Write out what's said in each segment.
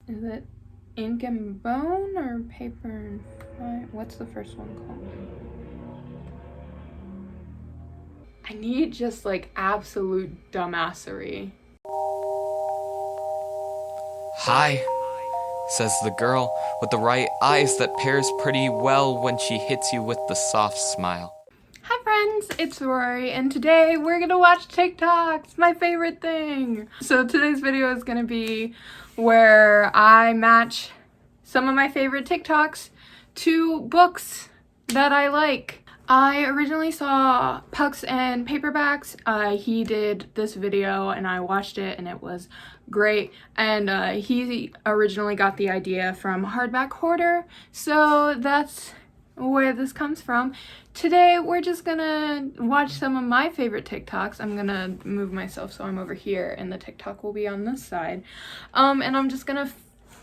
Is it Ink and Bone or Paper and Fire? What's the first one called? I need just like absolute dumbassery. Hi, says the girl with the right eyes that pairs pretty well when she hits you with the soft smile. Hi friends, it's Rory, and today we're gonna watch TikToks, my favorite thing. So today's video is gonna be where I match some of my favorite TikToks to books that I like. I originally saw Pucks and Paperbacks. He did this video and I watched it and it was great. And he originally got the idea from Hardback Hoarder, so that's where this comes from. Today we're just gonna watch some of my favorite TikToks. I'm gonna move myself so I'm over here and the TikTok will be on this side. And I'm just gonna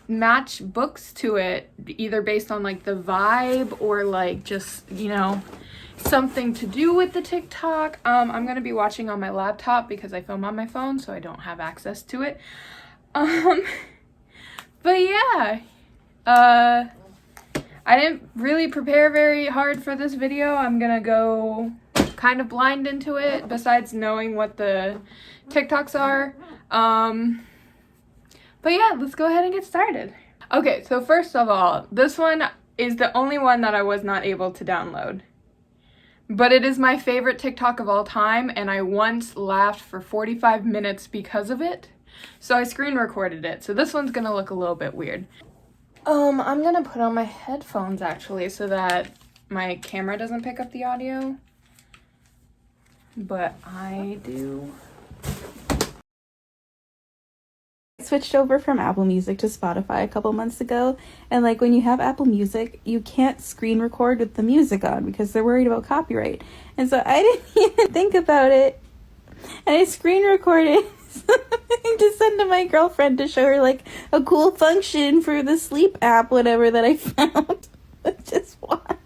match books to it, either based on like the vibe or like just, you know, something to do with the TikTok. I'm gonna be watching on my laptop because I film on my phone, so I don't have access to it. But yeah, I didn't really prepare very hard for this video. I'm gonna go kind of blind into it, besides knowing what the TikToks are. But yeah, let's go ahead and get started. Okay, so first of all, this one is the only one that I was not able to download. But it is my favorite TikTok of all time, and I once laughed for 45 minutes because of it. So I screen recorded it. So this one's gonna look a little bit weird. I'm gonna put on my headphones actually so that my camera doesn't pick up the audio. But I do. Switched over from Apple Music to Spotify a couple months ago, and like when you have Apple Music, you can't screen record with the music on because they're worried about copyright. And so I didn't even think about it, and I screen recorded to send to my girlfriend to show her like a cool function for the sleep app, whatever that I found. Just watch.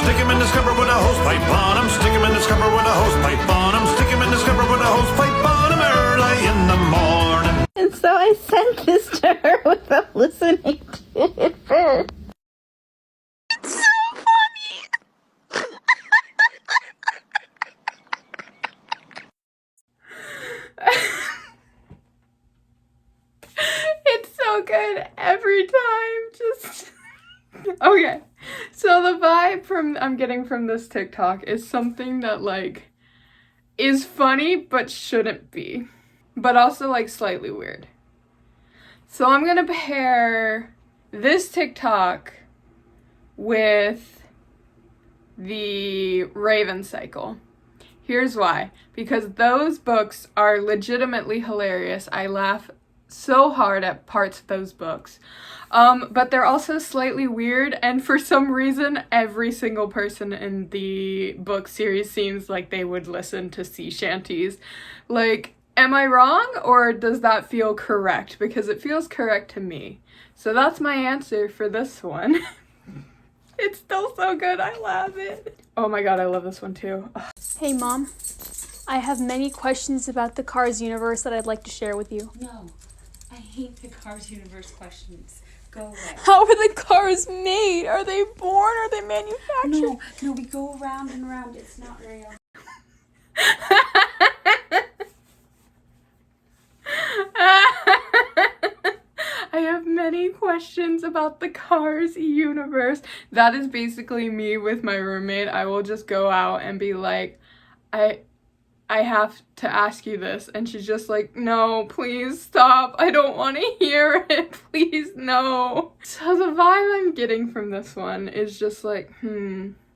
Stick him in the scupper with a hose pipe on him. Stick him in the scupper with a hose pipe on him. Stick him in the scupper with a hose pipe on him early in the morning. And so I sent this to her without listening to it first. It's so funny. It's so good every time. Just okay. So the vibe I'm getting from this TikTok is something that like is funny but shouldn't be, but also like slightly weird. So I'm gonna pair this TikTok with the Raven Cycle. Here's why. Because those books are legitimately hilarious. I laugh so hard at parts of those books. But they're also slightly weird, and for some reason, every single person in the book series seems like they would listen to sea shanties. Like, am I wrong, or does that feel correct? Because it feels correct to me. So that's my answer for this one. It's still so good, I love it. Oh my god, I love this one too. Ugh. Hey Mom, I have many questions about the Cars universe that I'd like to share with you. No, I hate the Cars universe questions. Go away. How are the cars made? Are they born? Are they manufactured? No, we go around and around. It's not real. I have many questions about the Cars universe. That is basically me with my roommate. I will just go out and be like, I have to ask you this. And she's just like, no, please stop. I don't want to hear it. Please, no. So the vibe I'm getting from this one is just like,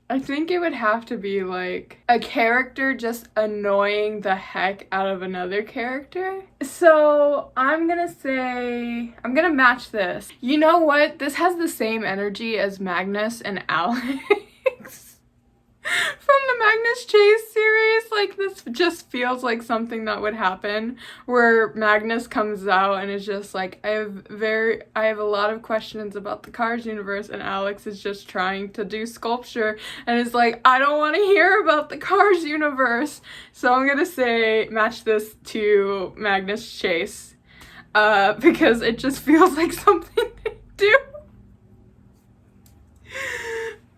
I think it would have to be like a character just annoying the heck out of another character. So I'm gonna match this. You know what? This has the same energy as Magnus and Alex. From the Magnus Chase series, like, this just feels like something that would happen, where Magnus comes out and is just like, I have a lot of questions about the Cars universe, and Alex is just trying to do sculpture, and is like, I don't want to hear about the Cars universe, so I'm gonna say match this to Magnus Chase, because it just feels like something they do.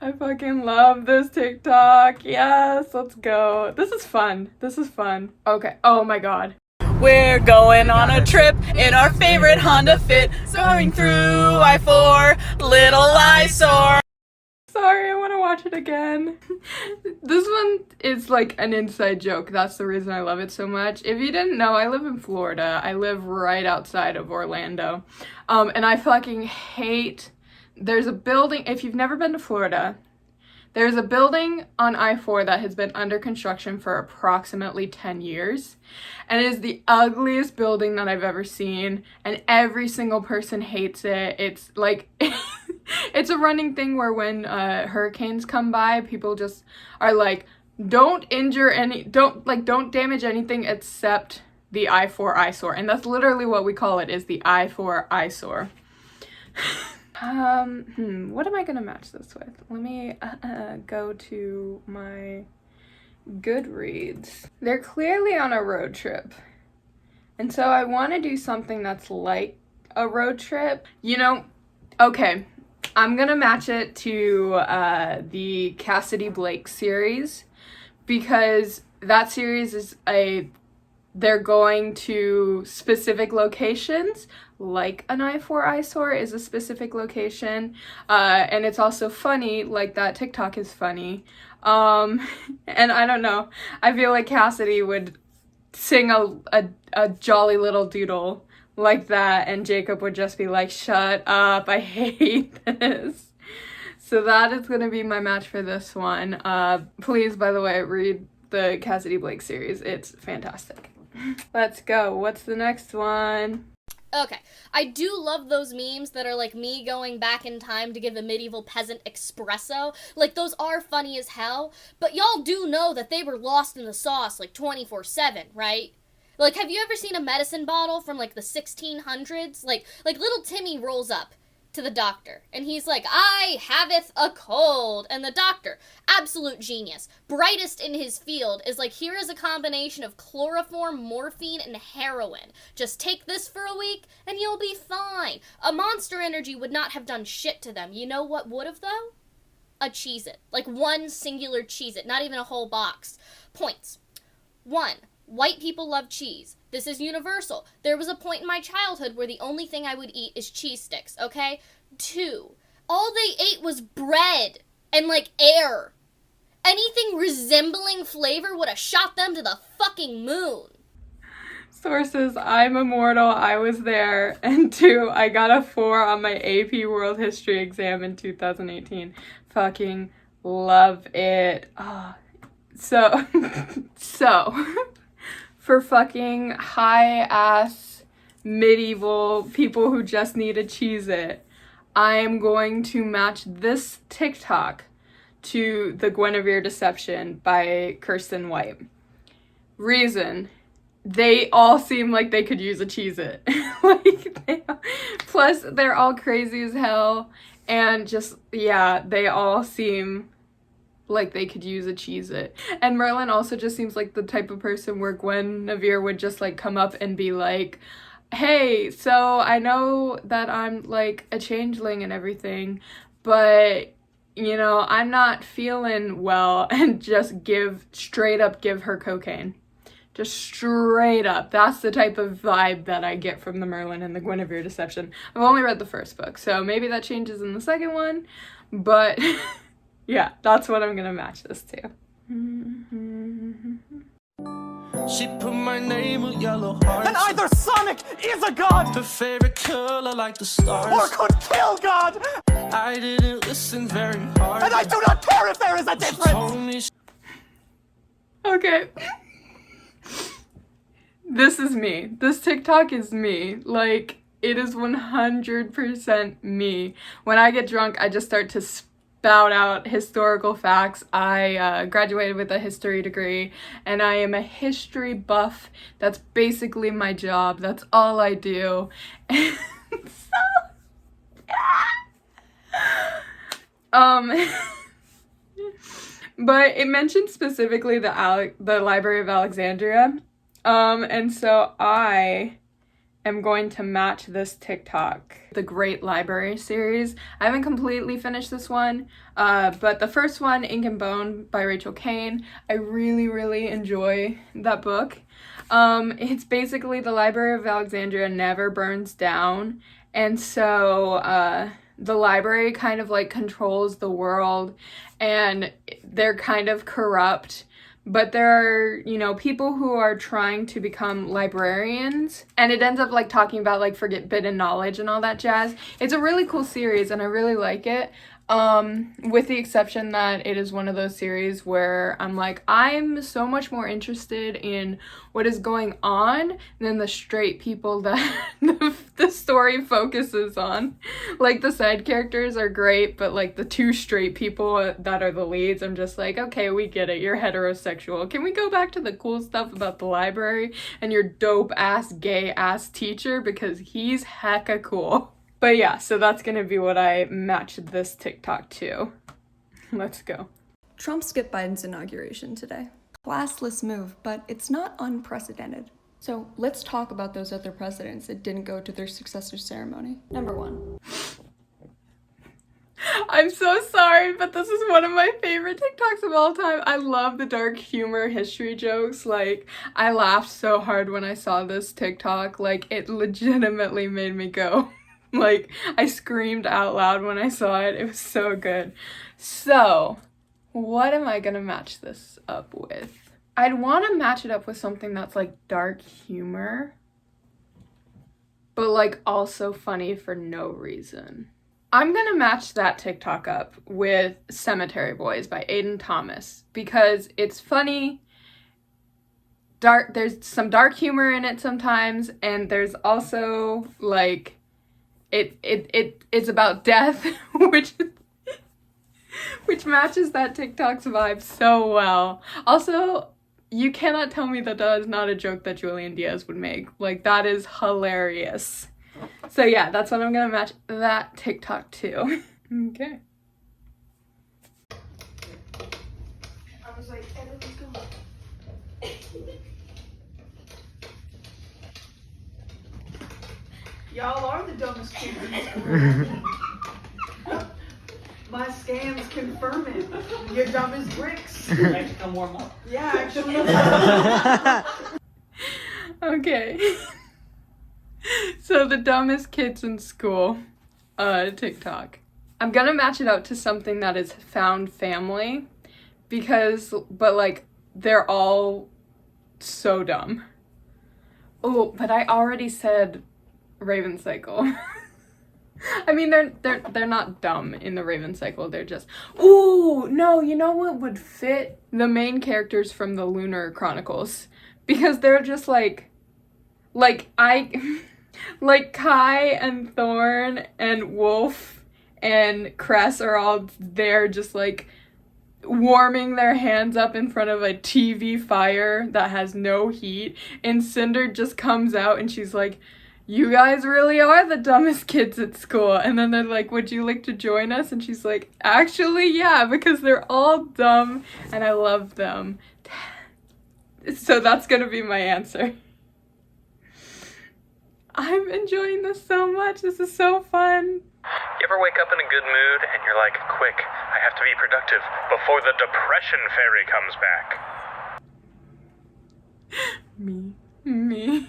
I fucking love this TikTok. Yes, let's go. This is fun. This is fun. Okay. Oh my god. We're going on a trip in our favorite Honda Fit, going through I-4, little eyesore. Sorry, I want to watch it again. This one is like an inside joke. That's the reason I love it so much. If you didn't know, I live in Florida. I live right outside of Orlando. And I fucking hate... There's a building, if you've never been to Florida, there's a building on I-4 that has been under construction for approximately 10 years. And it is the ugliest building that I've ever seen. And every single person hates it. It's like, it's a running thing where when hurricanes come by, people just are like, don't damage anything except the I-4 eyesore. And that's literally what we call it, is the I-4 eyesore. What am I gonna match this with? Let me go to my Goodreads. They're clearly on a road trip. And so I want to do something that's like a road trip. You know, okay, I'm gonna match it to the Cassidy Blake series, because that series is they're going to specific locations, like an I-4 eyesore is a specific location, and it's also funny, like that TikTok is funny, and I don't know, I feel like Cassidy would sing a jolly little doodle like that, and Jacob would just be like, shut up, I hate this. So that is going to be my match for this one. Please, by the way, read the Cassidy Blake series, it's fantastic. Let's go. What's the next one? Okay, I do love those memes that are like me going back in time to give a medieval peasant espresso. Like, those are funny as hell, but y'all do know that they were lost in the sauce like 24/7, right? Like, have you ever seen a medicine bottle from like the 1600s? Like little Timmy rolls up to the doctor, and he's like, I haveth a cold, and the doctor, absolute genius, brightest in his field, is like, here is a combination of chloroform, morphine, and heroin. Just take this for a week, and you'll be fine. A Monster Energy would not have done shit to them. You know what would have, though? A Cheez-It. Like, one singular Cheez-It, not even a whole box. Points. 1. White people love cheese. This is universal. There was a point in my childhood where the only thing I would eat is cheese sticks, okay? 2. All they ate was bread and, like, air. Anything resembling flavor would have shot them to the fucking moon. Sources, I'm immortal, I was there. And 2, I got a 4 on my AP World History exam in 2018. Fucking love it. Oh. So, for fucking high-ass medieval people who just need a Cheez-It, I am going to match this TikTok to the Guinevere Deception by Kirsten White. Reason, they all seem like they could use a Cheez-It. Plus, they're all crazy as hell, and just, yeah, they all seem like they could use a Cheez-It. And Merlin also just seems like the type of person where Guinevere would just like come up and be like, hey, so I know that I'm like a changeling and everything, but you know, I'm not feeling well, and just straight up give her cocaine. Just straight up. That's the type of vibe that I get from the Merlin and the Guinevere Deception. I've only read the first book, so maybe that changes in the second one, but yeah, that's what I'm gonna match this to. She put my name with yellow hearts. And either Sonic is a god, her favorite color like the stars, or could kill God. I didn't listen very hard, And I do not care if there is a difference. Okay. This is me. This TikTok is me. Like, it is 100% me. When I get drunk, I just start to spout out historical facts. I graduated with a history degree, and I am a history buff. That's basically my job. That's all I do. And but it mentioned specifically the Library of Alexandria, and so I am going to match this TikTok, the Great Library series. I haven't completely finished this one, but the first one, Ink and Bone by Rachel Kane, I really enjoy that book. It's basically the Library of Alexandria never burns down, and so the library kind of like controls the world, and they're kind of corrupt, but there are, you know, people who are trying to become librarians, and it ends up like talking about like forbidden knowledge and all that jazz. It's a really cool series and I really like it, with the exception that it is one of those series where I'm like, I'm so much more interested in what is going on than the straight people that the story focuses on. Like, the side characters are great, but like the two straight people that are the leads, I'm just like, okay, we get it, you're heterosexual. Can we go back to the cool stuff about the library and your dope ass gay ass teacher, because he's hecka cool. But yeah, so that's gonna be what I matched this TikTok to. Let's go. Trump skipped Biden's inauguration today. Classless move, but it's not unprecedented. So let's talk about those other presidents that didn't go to their successor ceremony. Number 1. I'm so sorry, but this is one of my favorite TikToks of all time. I love the dark humor history jokes. Like, I laughed so hard when I saw this TikTok. Like, it legitimately made me go. Like, I screamed out loud when I saw it. It was so good. So, what am I gonna match this up with? I'd want to match it up with something that's like dark humor, but like also funny for no reason. I'm gonna match that TikTok up with Cemetery Boys by Aiden Thomas, because it's funny, dark, there's some dark humor in it sometimes, and there's also like it's about death, which matches that TikTok's vibe so well. Also, you cannot tell me that that is not a joke that Julian Diaz would make. Like, that is hilarious. So yeah, that's what I'm gonna match that TikTok to. Okay. I was like, everyone's going. Y'all are the dumbest kids in school. My scans confirm it. You're dumb as bricks. Actually, come warm up. Yeah, actually. Okay. So the dumbest kids in school, TikTok. I'm gonna match it out to something that is found family, but like, they're all so dumb. Oh, but I already said Raven Cycle. I mean, they're not dumb in the Raven Cycle. They're just, ooh, no, you know what would fit? The main characters from the Lunar Chronicles, because they're just like Kai and Thorn and Wolf and Cress are all there just like warming their hands up in front of a TV fire that has no heat, and Cinder just comes out and she's like, you guys really are the dumbest kids at school. And then they're like, would you like to join us? And she's like, actually, yeah, because they're all dumb and I love them. So that's gonna be my answer. I'm enjoying this so much. This is so fun. You ever wake up in a good mood and you're like, quick, I have to be productive before the depression fairy comes back? Me.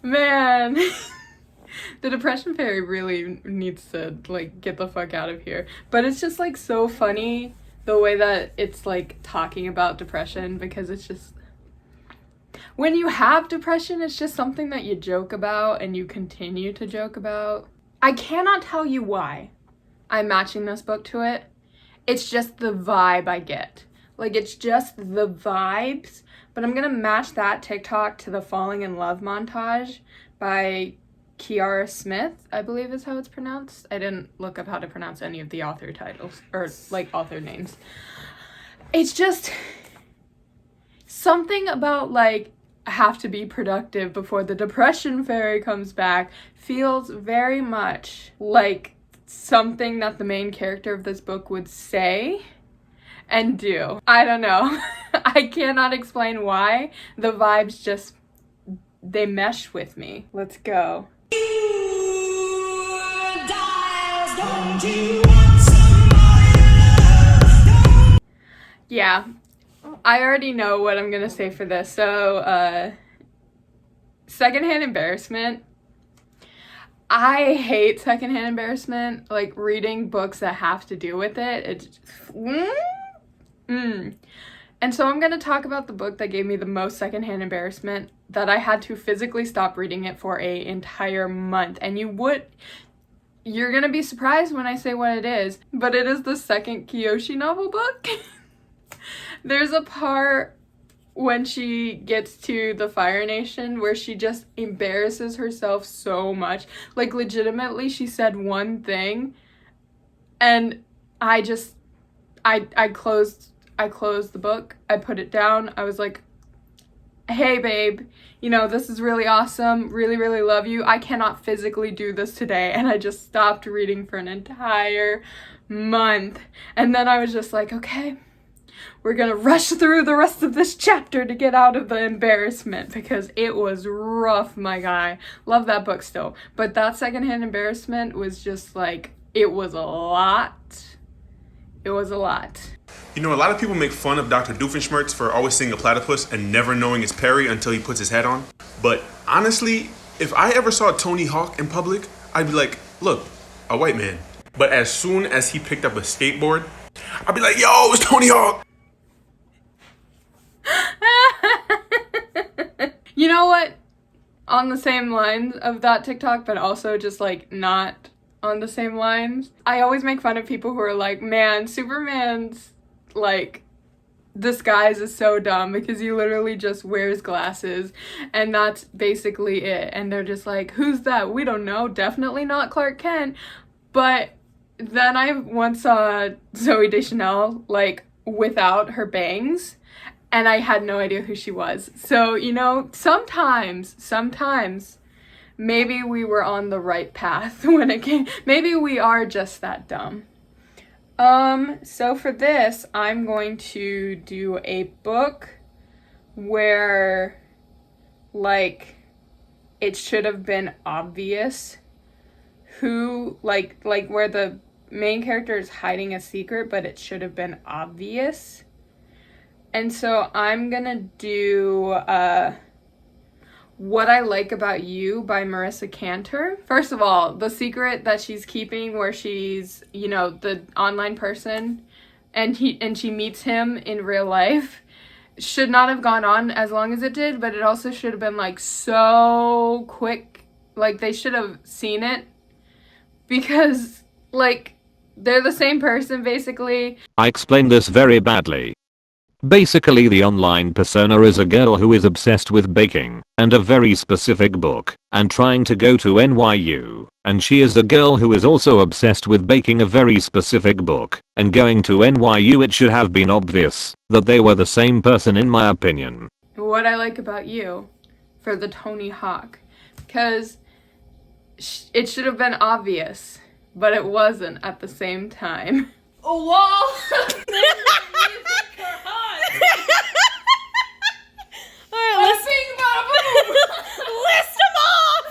Man. The depression fairy really needs to like get the fuck out of here. But it's just like so funny the way that it's like talking about depression, because it's just, when you have depression, it's just something that you joke about and you continue to joke about. I cannot tell you why I'm matching this book to it. It's just the vibe I get. Like, it's just the vibes. But I'm gonna match that TikTok to the Falling in Love montage by Kiara Smith, I believe is how it's pronounced. I didn't look up how to pronounce any of the author titles, or like author names. It's just something about like, have to be productive before the depression fairy comes back feels very much like something that the main character of this book would say and do. I don't know. I cannot explain why. The vibes just, they mesh with me. Let's go. Yeah, I already know what I'm gonna say for this. So, secondhand embarrassment. I hate secondhand embarrassment, like reading books that have to do with it. It's And so I'm gonna talk about the book that gave me the most secondhand embarrassment, that I had to physically stop reading it for an entire month. And you're gonna be surprised when I say what it is, but it is the second Kyoshi novel book. There's a part when she gets to the Fire Nation where she just embarrasses herself so much. Like, legitimately, she said one thing, and I closed the book. I put it down. I was like, hey, babe, you know, this is really awesome. Really, really love you. I cannot physically do this today. And I just stopped reading for an entire month. And then I was just like, okay, we're gonna rush through the rest of this chapter to get out of the embarrassment, because it was rough, my guy. Love that book still. But that secondhand embarrassment was just like, it was a lot. It was a lot. You know, a lot of people make fun of Dr. Doofenshmirtz for always seeing a platypus and never knowing it's Perry until he puts his hat on. But honestly, if I ever saw Tony Hawk in public, I'd be like, look, a white man. But as soon as he picked up a skateboard, I'd be like, yo, it's Tony Hawk. You know what? On the same lines of that TikTok, but also just like not on the same lines, I always make fun of people who are like, man, Superman's like disguise is so dumb because he literally just wears glasses and that's basically it. And they're just like, who's that? We don't know. Definitely not Clark Kent. But then I once saw Zooey Deschanel like without her bangs, and I had no idea who she was. So, you know, sometimes maybe we were on the right path when it came. Maybe we are just that dumb. So for this, I'm going to do a book where, like, it should have been obvious who, like where the main character is hiding a secret, but it should have been obvious. And so I'm gonna do, What I Like About You by Marissa Cantor. First of all, the secret that she's keeping where she's, you know, the online person and she meets him in real life should not have gone on as long as it did, but it also should have been like so quick. Like they should have seen it because like they're the same person basically. I explained this very badly. Basically, the online persona is a girl who is obsessed with baking and a very specific book and trying to go to NYU, and she is a girl who is also obsessed with baking a very specific book and going to NYU. It should have been obvious that they were the same person, in my opinion. What I Like About You for the Tony Hawk, because it should have been obvious, but it wasn't at the same time. Oh, whoa! Alright, let's think about list them off!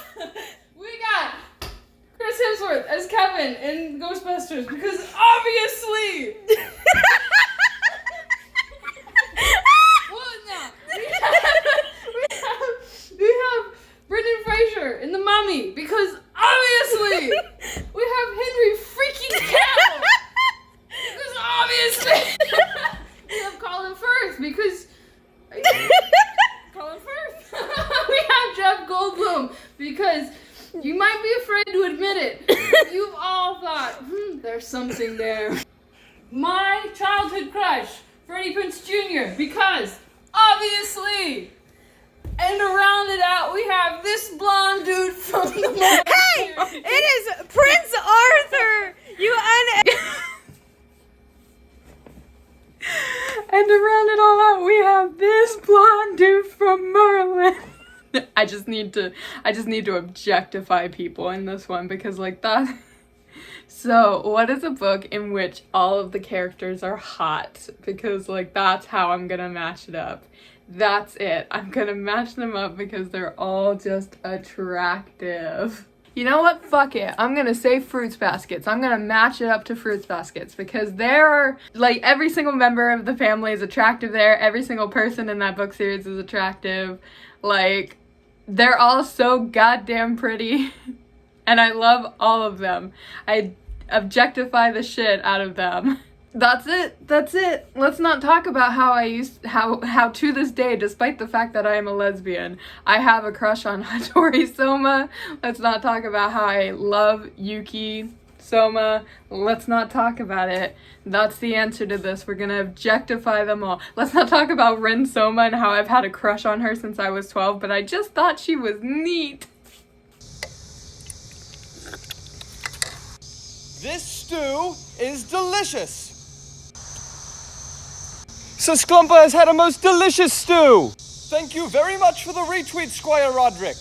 We got Chris Hemsworth as Kevin in Ghostbusters because obviously. What now? We have Brendan Fraser in The Mummy because obviously. We have Henry freaking Cavill because obviously. We have Colin Firth because. Colin Firth. We have Jeff Goldblum because you might be afraid to admit it. You've all thought, there's something there. My childhood crush, Freddie Prinze Jr. because obviously. And to round it out, we have this blonde dude from Hey! It is Prince Arthur! You And to round it all out, we have this blonde dude from Merlin. I just need to objectify people in this one because like that. So, what is a book in which all of the characters are hot? Because like that's how I'm gonna match it up. That's it. I'm gonna match them up because they're all just attractive. You know what? Fuck it. I'm gonna say Fruits Baskets. I'm gonna match it up to Fruits Baskets because they're like every single member of the family is attractive there. Every single person in that book series is attractive. Like, they're all so goddamn pretty. And I love all of them. I objectify the shit out of them. That's it. Let's not talk about how to this day, despite the fact that I am a lesbian, I have a crush on Hattori Soma. Let's not talk about how I love Yuki Soma. Let's not talk about it. That's the answer to this. We're gonna objectify them all. Let's not talk about Rin Soma and how I've had a crush on her since I was 12, but I just thought she was neat. This stew is delicious. Sasclumpa has had a most delicious stew. Thank you very much for the retweet, Squire Roderick.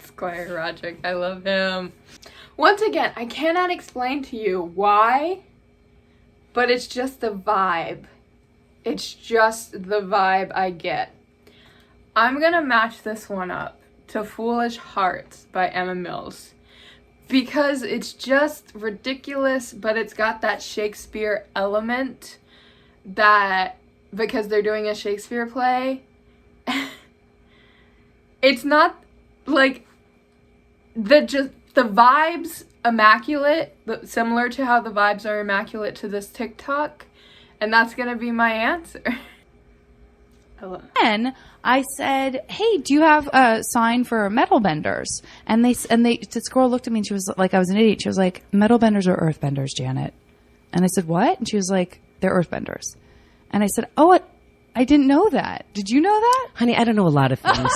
Squire Roderick, I love him. Once again, I cannot explain to you why, but it's just the vibe. It's just the vibe I get. I'm gonna match this one up to Foolish Hearts by Emma Mills. Because it's just ridiculous, but it's got that Shakespeare element that, because they're doing a Shakespeare play, it's not like the vibes immaculate, similar to how the vibes are immaculate to this TikTok, and that's gonna be my answer. Then I said, "Hey, do you have a sign for metal benders?" And the girl looked at me and she was like, I was an idiot. She was like, "Metal benders are earth benders, Janet." And I said, "What?" And she was like, "They're earth benders." And I said, "Oh, I didn't know that. Did you know that?" Honey, I don't know a lot of things.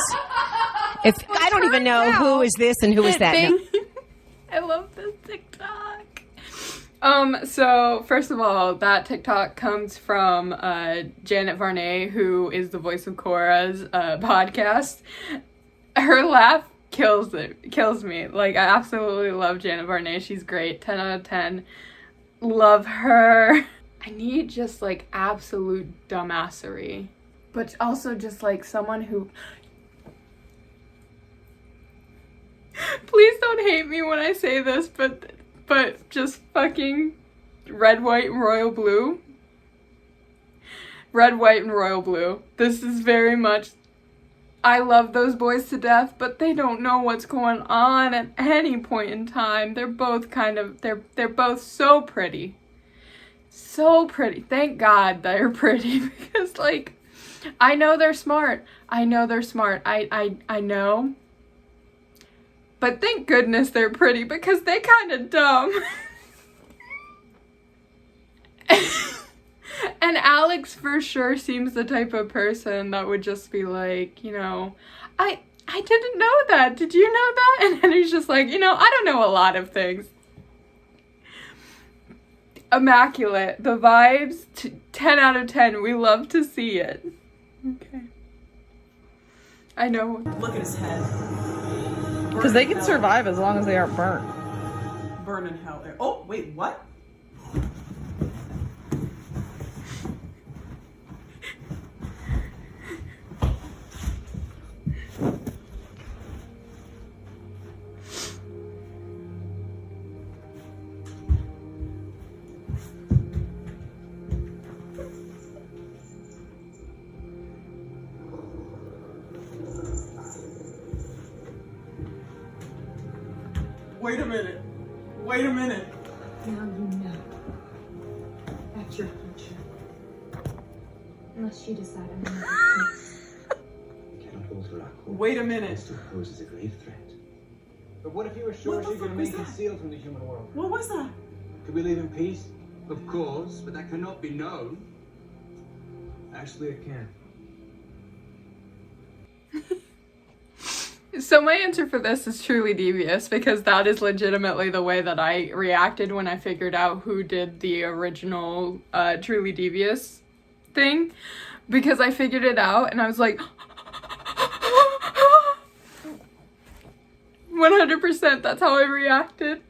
I don't even know who is this and who is that. No. I love this TikTok. So first of all, that TikTok comes from Janet Varney, who is the voice of Cora's podcast. Her laugh kills me. Like, I absolutely love Janet Varney. She's great. 10 out of 10. Love her. I need just like absolute dumbassery, but also just like someone who. Please don't hate me when I say this, but just fucking red, white, and royal blue. Red, white, and royal blue. This is very much, I love those boys to death, but they don't know what's going on at any point in time. They're both they're both so pretty. So pretty. Thank God they're pretty, because like, I know they're smart. I know. But thank goodness they're pretty, because they kind of dumb. And Alex for sure seems the type of person that would just be like, you know, I didn't know that. Did you know that? And then he's just like, you know, I don't know a lot of things. Immaculate. The vibes, 10 out of 10. We love to see it. Okay. I know. Look at his head. Because they can survive as long as they aren't burnt. Burn in hell. Oh, wait, what? Wait a minute. Now you know. That's your future. Unless you decide I'm not Wait a minute. Still poses a grave threat. But what if you were sure she could remain concealed from the human world? What was that? Could we live in peace? Of course, but that cannot be known. Actually, it can. So my answer for this is Truly Devious, because that is legitimately the way that I reacted when I figured out who did the original Truly Devious thing, because I figured it out and I was like 100%, that's how I reacted.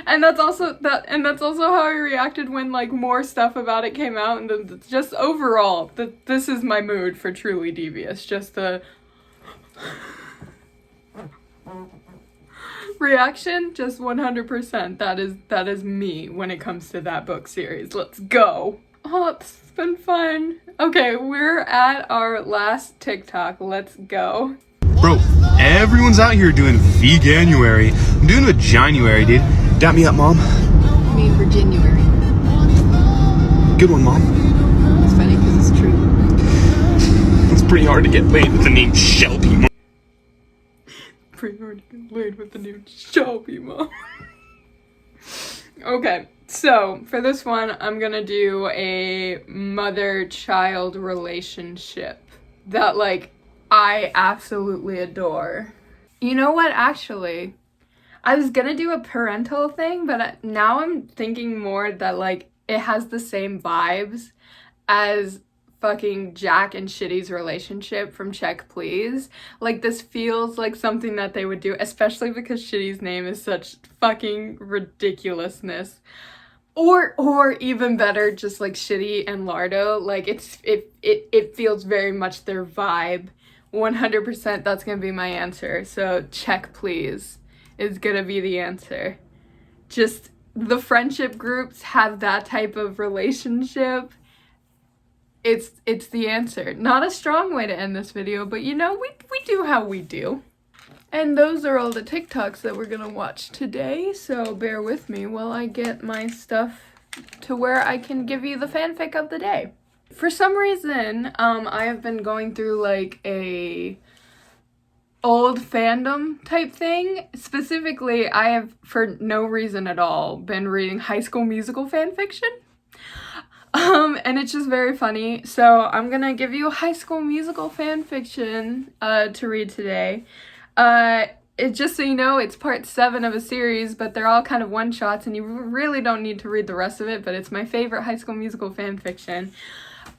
And that's also how I reacted when like more stuff about it came out, and then just overall, this is my mood for Truly Devious. Just the reaction, just 100%. That is me when it comes to that book series. Let's go. Oh, it's been fun. Okay, we're at our last TikTok. Let's go. Bro, everyone's out here doing Veganuary. I'm doing a January, dude. Dap me up, Mom. I mean Virginuary. Good one, Mom. It's funny because it's true. It's pretty hard to get laid with the name Shelby, Mom. Pretty hard to get laid with the name Shelby, Mom. Okay, so for this one, I'm gonna do a mother-child relationship that, like, I absolutely adore. You know what, actually? I was gonna do a parental thing, but now I'm thinking more that, like, it has the same vibes as fucking Jack and Shitty's relationship from Check Please. Like, this feels like something that they would do, especially because Shitty's name is such fucking ridiculousness. Or even better, just like Shitty and Lardo. Like, it feels very much their vibe. 100%, that's gonna be my answer. So Check Please is gonna be the answer. Just the friendship groups have that type of relationship. It's the answer. Not a strong way to end this video, but you know, we do how we do. And those are all the TikToks that we're gonna watch today, so bear with me while I get my stuff to where I can give you the fanfic of the day. For some reason, I have been going through like a old fandom type thing. Specifically, I have, for no reason at all, been reading High School Musical fanfiction. And it's just very funny. So I'm gonna give you a High School Musical fanfiction to read today. Just so you know, it's part 7 of a series, but they're all kind of one-shots, and you really don't need to read the rest of it, but it's my favorite High School Musical fanfiction.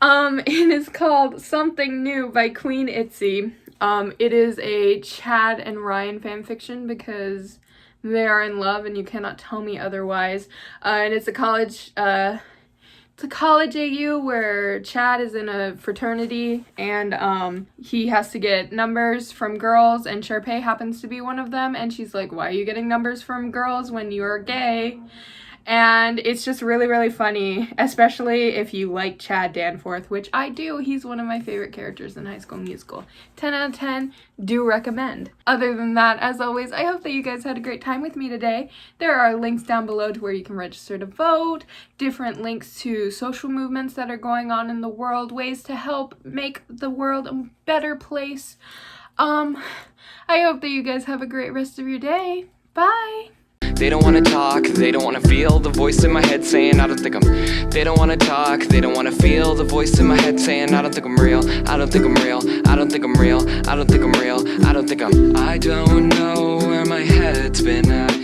It is called Something New by Queen Itzy. It is a Chad and Ryan fanfiction because they are in love and you cannot tell me otherwise. And it's a college AU where Chad is in a fraternity and he has to get numbers from girls, and Sharpay happens to be one of them, and she's like, why are you getting numbers from girls when you're gay? And it's just really, really funny, especially if you like Chad Danforth, which I do. He's one of my favorite characters in High School Musical. 10 out of 10, do recommend. Other than that, as always, I hope that you guys had a great time with me today. There are links down below to where you can register to vote, different links to social movements that are going on in the world, ways to help make the world a better place. I hope that you guys have a great rest of your day. Bye! They don't wanna talk, they don't wanna feel the voice in my head saying I don't think I'm. They don't wanna talk, they don't wanna feel the voice in my head saying I don't think I'm real, I don't think I'm real, I don't think I'm real, I don't think I'm real, I don't think I'm. I don't know where my head's been at.